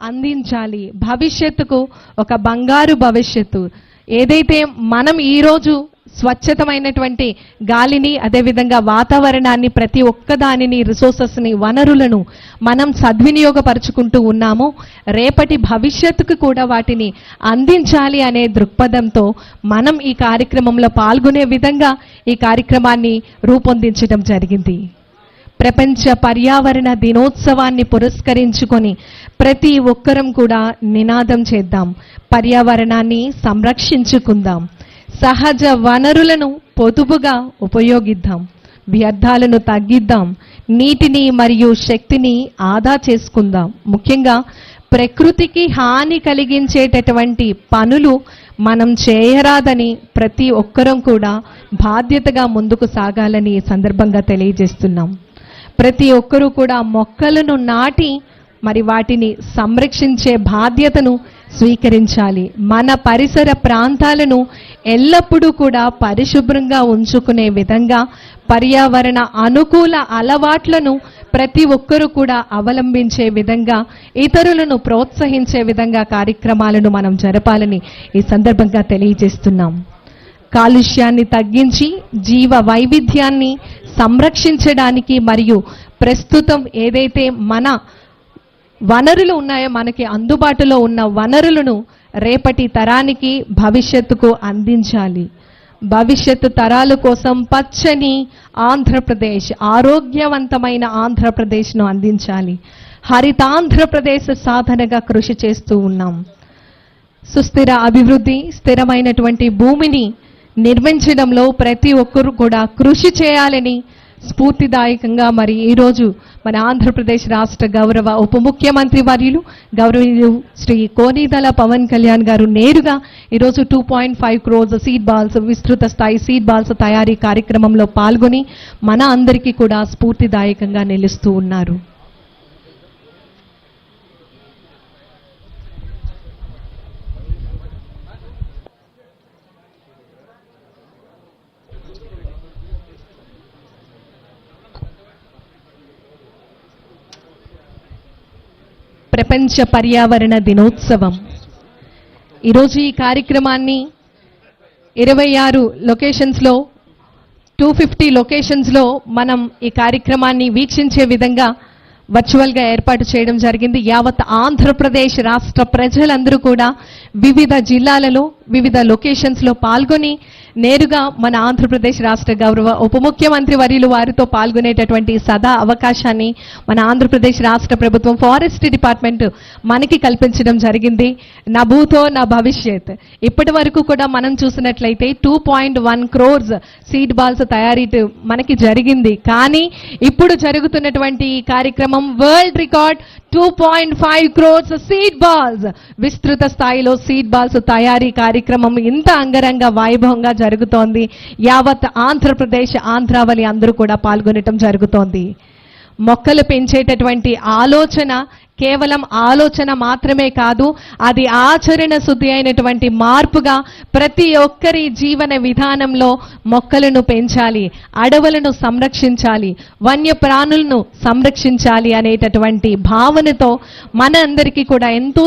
అందించాలి. భవిష్యత్తుకు ఒక బంగారు భవిష్యత్తు. ఏదైతే మనం ఈరోజు స్వచ్ఛతమైనటువంటి గాలిని, అదేవిధంగా వాతావరణాన్ని, ప్రతి ఒక్కదానిని, రిసోర్సెస్ని, వనరులను మనం సద్వినియోగపరుచుకుంటూ ఉన్నామో రేపటి భవిష్యత్తుకు కూడా వాటిని అందించాలి అనే దృక్పథంతో మనం ఈ కార్యక్రమంలో పాల్గొనే విధంగా ఈ కార్యక్రమాన్ని రూపొందించడం జరిగింది. ప్రపంచ పర్యావరణ దినోత్సవాన్ని పురస్కరించుకొని ప్రతి ఒక్కరం కూడా నినాదం చేద్దాం, పర్యావరణాన్ని సంరక్షించుకుందాం, సహజ వనరులను పొదుపుగా ఉపయోగిద్దాం, వ్యర్థాలను తగ్గిద్దాం, నీటిని మరియు శక్తిని ఆదా చేసుకుందాం. ముఖ్యంగా ప్రకృతికి హాని కలిగించేటటువంటి పనులు మనం చేయరాదని ప్రతి ఒక్కరం కూడా బాధ్యతగా ముందుకు సాగాలని ఈ సందర్భంగా తెలియజేస్తున్నాం. ప్రతి ఒక్కరూ కూడా మొక్కలను నాటి మరి వాటిని సంరక్షించే బాధ్యతను స్వీకరించాలి. మన పరిసర ప్రాంతాలను ఎల్లప్పుడూ కూడా పరిశుభ్రంగా ఉంచుకునే విధంగా పర్యావరణ అనుకూల అలవాట్లను ప్రతి ఒక్కరూ కూడా అవలంబించే విధంగా, ఇతరులను ప్రోత్సహించే విధంగా కార్యక్రమాలను మనం జరపాలని ఈ సందర్భంగా తెలియజేస్తున్నాం. కాలుష్యాన్ని తగ్గించి జీవ వైవిధ్యాన్ని సంరక్షించడానికి మరియు ప్రస్తుతం ఏదైతే మన వనరులు ఉన్నాయో, మనకి అందుబాటులో ఉన్న వనరులను రేపటి తరానికి, భవిష్యత్తుకు అందించాలి. భవిష్యత్తు తరాల కోసం పచ్చని ఆంధ్రప్రదేశ్, ఆరోగ్యవంతమైన ఆంధ్రప్రదేశ్ను అందించాలి. హరితాంధ్రప్రదేశ్ సాధనగా కృషి చేస్తూ ఉన్నాం. సుస్థిర అభివృద్ధి, స్థిరమైనటువంటి భూమిని నిర్మించడంలో ప్రతి ఒక్కరూ కూడా కృషి చేయాలని స్ఫూర్తిదాయకంగా మరి ఈరోజు మన ఆంధ్రప్రదేశ్ రాష్ట్ర గౌరవ ఉప ముఖ్యమంత్రి వర్యులు గౌరవనీయులు శ్రీ కోనిదల పవన్ కళ్యాణ్ గారు నేరుగా ఈరోజు 2.5 crores సీడ్ బాల్స్, విస్తృత స్థాయి సీడ్ బాల్స్ తయారీ కార్యక్రమంలో పాల్గొని మన అందరికీ కూడా స్ఫూర్తిదాయకంగా నిలుస్తూ ఉన్నారు. ప్రపంచ పర్యావరణ దినోత్సవం ఈరోజు ఈ కార్యక్రమాన్ని 26 లొకేషన్స్లో 250 లొకేషన్స్లో మనం ఈ కార్యక్రమాన్ని వీక్షించే విధంగా వర్చువల్గా ఏర్పాటు చేయడం జరిగింది. యావత్ ఆంధ్రప్రదేశ్ రాష్ట్ర ప్రజలందరూ కూడా వివిధ జిల్లాలలో, వివిధ లొకేషన్స్లో పాల్గొని నేరుగా మన ఆంధ్రప్రదేశ్ రాష్ట్ర గౌరవ ఉప ముఖ్యమంత్రి వర్యులు వారితో పాల్గొనేటటువంటి సదా అవకాశాన్ని మన ఆంధ్రప్రదేశ్ రాష్ట్ర ప్రభుత్వం ఫారెస్ట్ డిపార్ట్మెంట్ మనకి కల్పించడం జరిగింది. నా భూతో నా భవిష్యత్. ఇప్పటి వరకు కూడా మనం చూసినట్లయితే 2.1 crores సీడ్ బాల్స్ తయారీ మనకి జరిగింది. కానీ ఇప్పుడు జరుగుతున్నటువంటి ఈ కార్యక్రమం world record 2.5 crores seed balls, విస్తృత స్థాయిలో సీడ్ బాల్స్ తయారీ కార్యక్రమం ఇంత అంగరంగ వైభవంగా జరుగుతోంది. యావత్ ఆంధ్రప్రదేశ్, ఆంధ్రావళి అందరూ కూడా పాల్గొనటం జరుగుతోంది. మొక్కలు పెంచేటటువంటి ఆలోచన కేవలం ఆలోచన మాత్రమే కాదు, అది ఆచరణ శుద్ధి అయినటువంటి మార్పుగా ప్రతి ఒక్కరి జీవన విధానంలో మొక్కలను పెంచాలి, అడవులను సంరక్షించాలి, వన్య ప్రాణులను సంరక్షించాలి అనేటటువంటి భావనతో మన అందరికీ కూడా ఎంతో